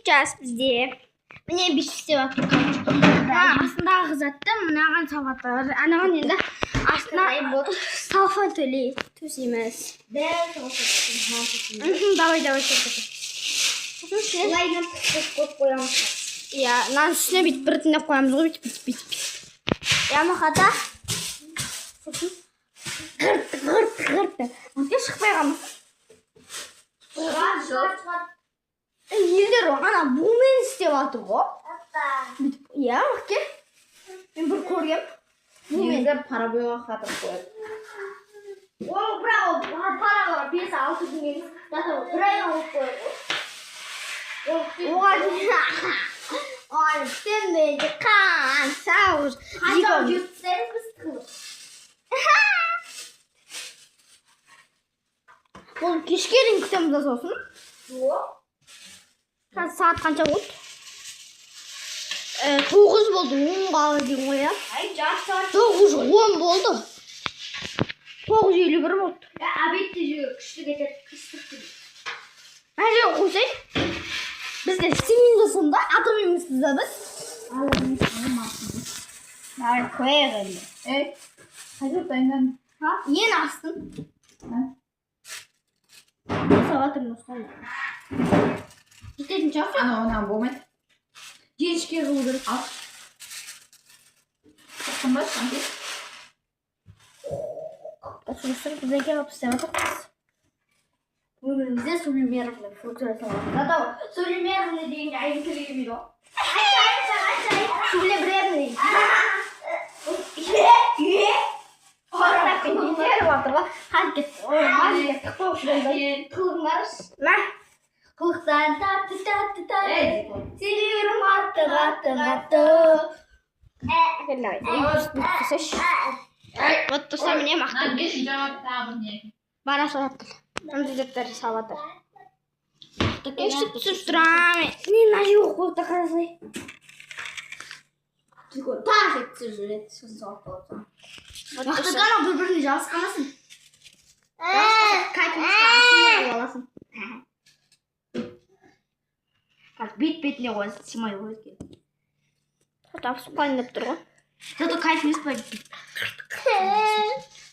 жас бізде. Міне бес істеп жатыр. Астындағы затты мынаған салып жатыр. Анаған енді астына салфа төсейміз. Давай. Олайдан көп қоямыз. Иә, мынаның үстіне бүйтіп біртіндеп қоямыз ғой, бүйтіп. Мақата. Ғыртты. Неге шықпай қалмыз? Елдер ана бумен істеп жатыр ғой. Иә, бақке. Мен бір көргем. Негізі пара бояға қатып қояды. Ол браво, параға 5-6 күнге бір айға алып қояды ғой. Оған сен бейді қан, сауыз. Қанша жүртсеңіз біз тығылып. Ол кешке дейін күтеміз сосын. Сағат қанша болды? 9 болды, 10-ға дейін қоям. 9:10 болды. 9:51 болды. Обедте жүр, күшті кетеді, күшті. Әже қойсай. Бізде істемейміз сонда, атамаймыз да біз. Давай қояйық енді. Қайда дайындан? Ең астын. Сағатымыз қалды. Жететін жақсы? Ана болмайды. Жеңішке қылу керек. Ал. Қандай шанты? Осылыстыр бізден келіп істеп жатырмыз. Өмірімізде сулимеровны функция саламыз. Зато сулимеровны дегенде айын келмейді ғой. Сулимеровны. Қарап кетер жатыр ғой. Қан кетті. Қылыңдарыз. Қылықтан татты. Сүйірім атты. Вот то самое мне мақтан. Бара салат. Амзидеттер салаты. Ештік түсіртірам. Не нажу қойта қарасай. Тағы етті жүреді, салат болады. Мақтағана бір-біріне жасқанасын. Кайтымыз қағасын аласын. Бет-бетіне қойсын, симай қойсын. Тапсып қайындап тұр ғой. Зато кайфымыз бар.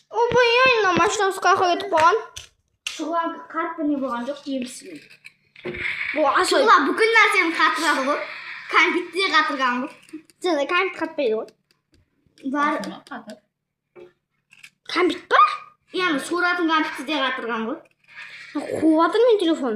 Опай, айна машинасы қайқа кетіп қойған. Шұғылан қатты не болған жоқ, емсіз. Шұғыла бүкіл нәрсені қатырады ғой. Кәмпитті де қатырған ғой. Сенде кәмпит қатпайды ғой. Бар. Кәмпит па? Яғни суратын кәмпитті де қатырған ғой. Қуып жатыр мен телефон.